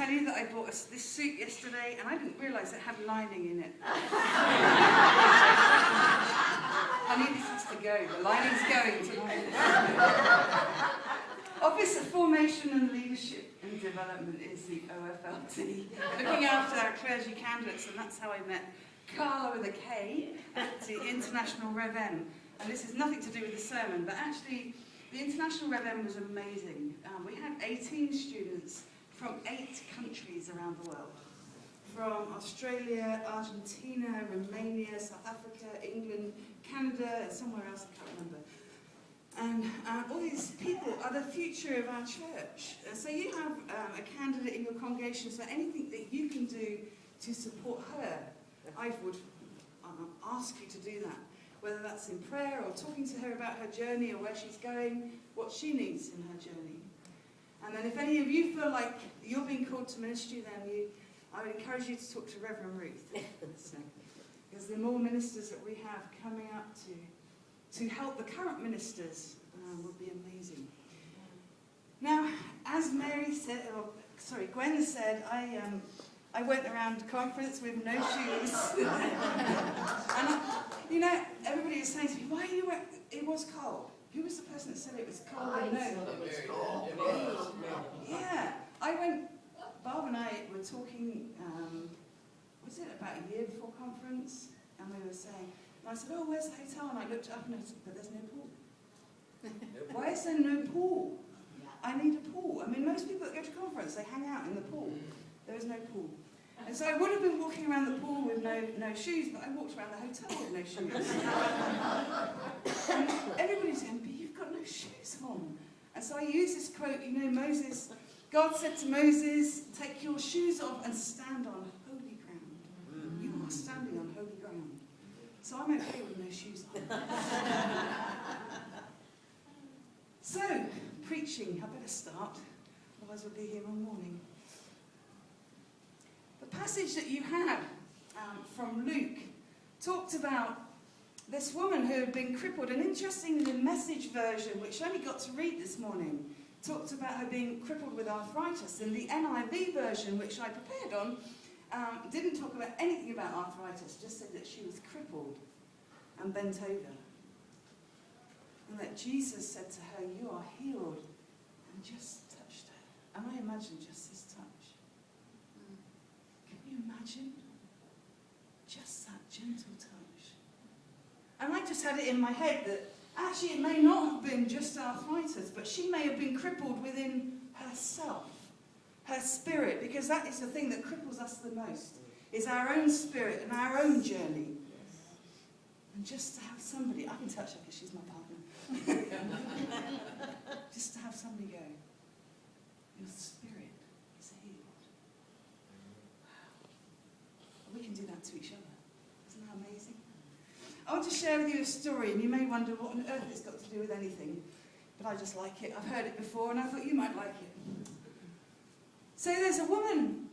tell you that I bought this suit yesterday and I didn't realise it had lining in it. Honey, this has to go. The lining's going tonight. Office of Formation and Leadership and Development is the OFLT. Looking after our clergy candidates, and that's how I met Carla with a K at the International Rev M. And this has nothing to do with the sermon, but actually the International Rev M was amazing. We had 18 students from 8 countries around the world. From Australia, Argentina, Romania, South Africa, England, Canada, and somewhere else I can't remember. And all these people are the future of our church. So you have a candidate in your congregation, so anything that you can do to support her, I would ask you to do that. Whether that's in prayer or talking to her about her journey or where she's going, what she needs in her journey. And then if any of you feel like you're being called to ministry, then I would encourage you to talk to Reverend Ruth. So, because the more ministers that we have coming up to help the current ministers would be amazing. Now, as Gwen said, I went around the conference with no shoes. And everybody was saying to me, why you went? It was cold. Who was the person that said it was cold? It was cold. Yeah. Bob and I were talking, was it about a year before conference? And we were saying, and I said, oh, where's the hotel? And I looked up and I said, but there's no pool. Why is there no pool? I need a pool. I mean, most people that go to conference, they hang out in the pool. There was no pool. And so I would have been walking around the pool with no shoes, but I walked around the hotel with no shoes. And everybody's saying, but you've got no shoes on. And so I used this quote, Moses, God said to Moses, take your shoes off and stand on holy ground. You are standing on holy ground. So I'm okay with no shoes on. So, preaching, I better start, otherwise we'll be here all morning. The passage that you had from Luke talked about this woman who had been crippled, and interestingly the Message version, which I only got to read this morning, talked about her being crippled with arthritis, and the NIV version, which I prepared on, didn't talk about anything about arthritis, just said that she was crippled and bent over. And that Jesus said to her, you are healed, and just touched her. And I imagine just this touch. Can you imagine? Just that gentle touch. And I just had it in my head that actually it may not have been just arthritis, but she may have been crippled within herself, her spirit, because that is the thing that cripples us the most, is our own spirit and our own journey. And just to have somebody, I can touch her because she's my partner. Just to have somebody go, your spirit is healed. Wow. We can do that to each other. Isn't that amazing? I want to share with you a story, and you may wonder what on earth it's got to do with anything, but I just like it. I've heard it before, and I thought you might like it. So there's a woman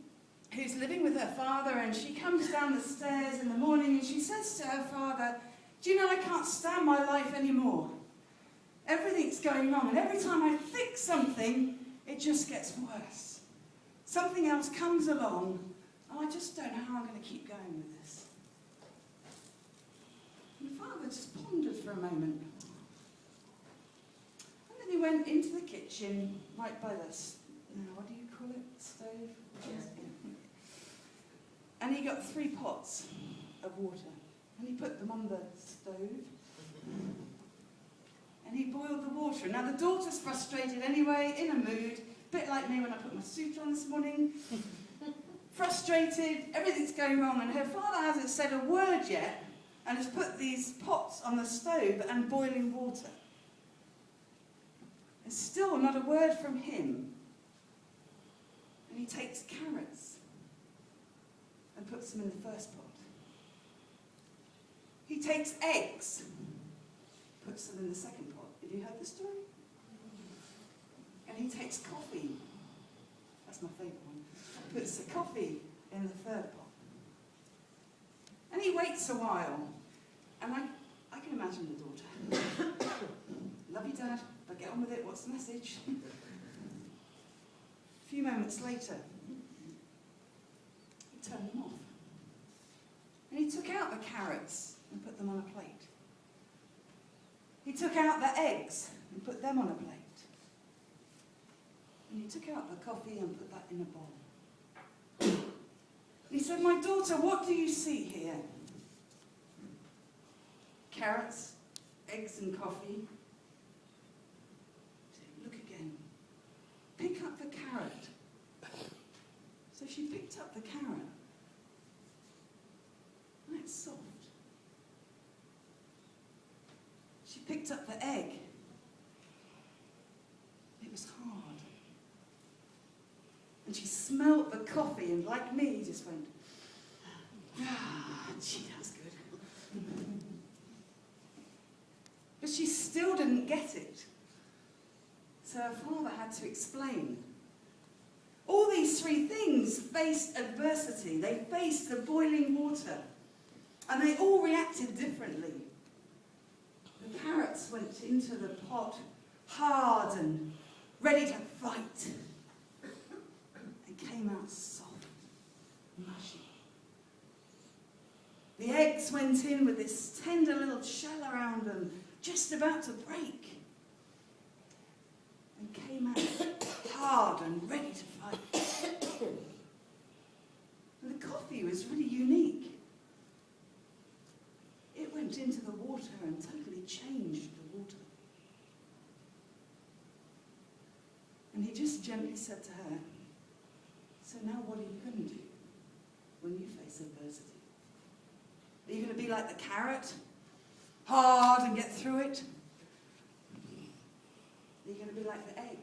who's living with her father, and she comes down the stairs in the morning, and she says to her father, do you know, I can't stand my life anymore. Everything's going wrong, and every time I fix something, it just gets worse. Something else comes along, and I just don't know how I'm going to keep going with this. And the father just pondered for a moment. And then he went into the kitchen, right by the, what do you call it, stove? Yeah. And he got 3 pots of water, and he put them on the stove. And he boiled the water. Now the daughter's frustrated anyway, in a mood, a bit like me when I put my suit on this morning. Frustrated, everything's going wrong, and her father hasn't said a word yet, and has put these pots on the stove and boiling water. And still not a word from him. And he takes carrots and puts them in the first pot. He takes eggs, puts them in the second pot. Have you heard the story? And he takes coffee. That's my favourite one. Puts the coffee in the third pot. And he waits a while. And I can imagine the daughter. Love you, Dad, but get on with it. What's the message? A few moments later, turned them off. And he took out the carrots and put them on a plate. He took out the eggs and put them on a plate. And he took out the coffee and put that in a bowl. And he said, "My daughter, what do you see here? Carrots, eggs and coffee." He said, "Look again. Pick up the carrot." So she picked up the carrot. And it's soft. She picked up the egg. It was hard. And she smelt the coffee, and like me, just went, "Ah, gee, that's good." But she still didn't get it. So her father had to explain. All these three things faced adversity. They faced the boiling water. And they all reacted differently. The carrots went into the pot hard and ready to fight. And came out soft, mushy. The eggs went in with this tender little shell around them, just about to break. And came out hard and ready to fight. And the coffee was really unique. It went into the water and totally changed the water. And he just gently said to her, "So now what are you going to do when you face adversity? Are you going to be like the carrot, hard and get through it? Are you going to be like the egg,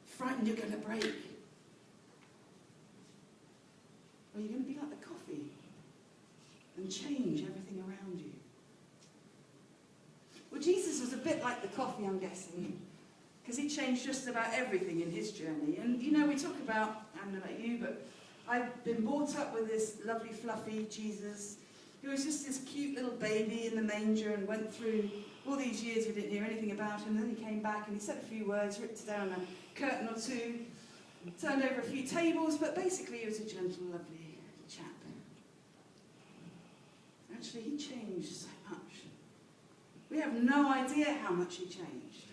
frightened you're going to break? Or are you going to be like the coffee and change everything around you?" Well, Jesus was a bit like the coffee, I'm guessing, because he changed just about everything in his journey. And you know, we talk about, I don't know about you, but I've been brought up with this lovely, fluffy Jesus, who was just this cute little baby in the manger and went through all these years we didn't hear anything about him. Then he came back and he said a few words, ripped down a curtain or two, turned over a few tables, but basically he was a gentle, lovely chap. Actually, he changed so much. We have no idea how much he changed.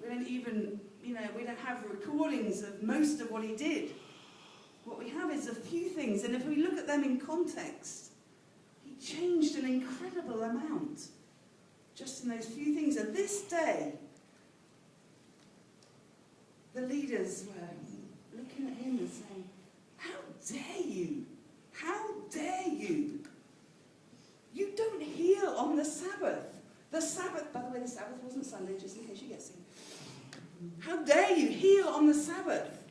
We don't even, we don't have recordings of most of what he did. What we have is a few things, and if we look at them in context, he changed an incredible amount just in those few things. And this day, the leaders were looking at him and saying, "How dare you? How dare you? You don't heal on the Sabbath." The Sabbath, by the way, the Sabbath wasn't Sunday, just in case you get sick. How dare you heal on the Sabbath?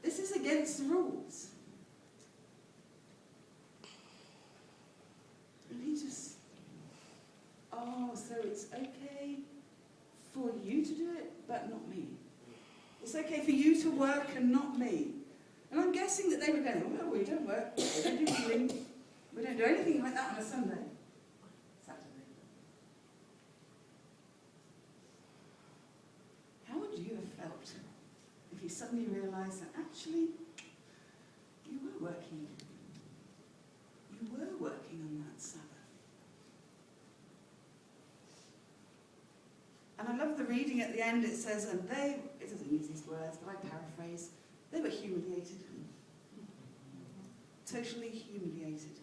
This is against the rules. And he just, so it's okay for you to do it, but not me. It's okay for you to work and not me. And I'm guessing that they were going, "Well, we don't work, we don't do healing, we don't do anything like that on a Sunday." Saturday. How would you have felt if you suddenly realised that actually you were working? You were working on that Sabbath. And I love the reading at the end. It says, and they, it doesn't use these words, but I paraphrase, they were humiliated. Totally humiliated.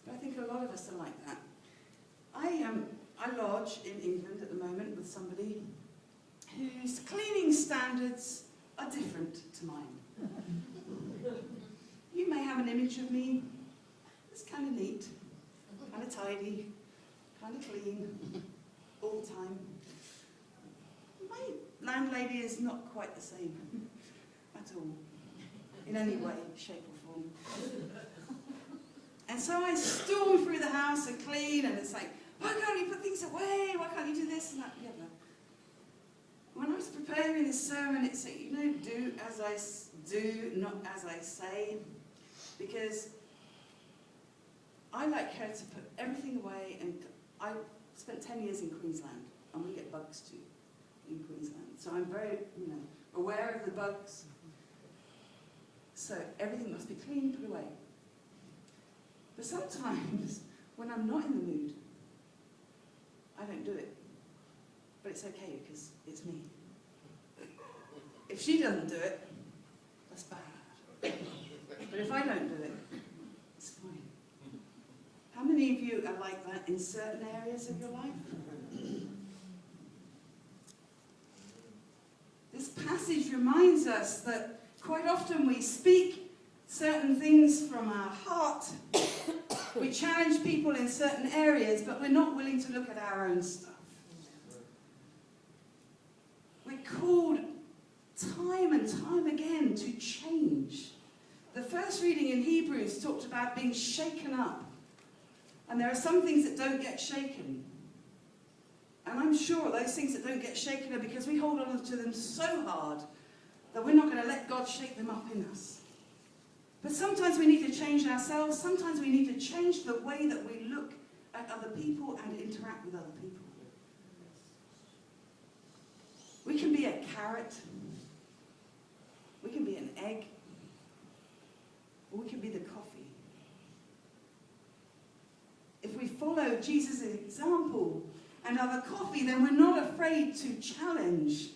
But I think a lot of us are like that. I lodge in England at the moment with somebody whose cleaning standards are different to mine. You may have an image of me that's kind of neat, kind of tidy, kind of clean, all the time. My landlady is not quite the same at all, in any way, shape or form. And so I storm through the house and clean, and it's like, "Why can't you put things away? Why can't you do this and that and the other?" When I was preparing this sermon, it said, do as I do, not as I say, because I like her to put everything away, and I spent 10 years in Queensland, and we get bugs too in Queensland. So I'm very, aware of the bugs. So everything must be clean, put away. But sometimes, when I'm not in the mood, I don't do it. But it's okay, because it's me. If she doesn't do it, that's bad. But if I don't do it, it's fine. How many of you are like that in certain areas of your life? This passage reminds us that quite often we speak certain things from our heart. We challenge people in certain areas, but we're not willing to look at our own stuff. We're called time and time again to change. The first reading in Hebrews talked about being shaken up. And there are some things that don't get shaken. And I'm sure those things that don't get shaken are because we hold on to them so hard that we're not going to let God shake them up in us. But sometimes we need to change ourselves. Sometimes we need to change the way that we look at other people and interact with other people. We can be a carrot. We can be an egg. Or we can be the coffee. If we follow Jesus' example and are the coffee, then we're not afraid to challenge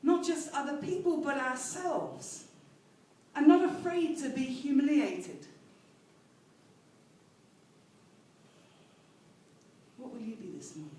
not just other people, but ourselves. And not afraid to be humiliated. What will you be this morning?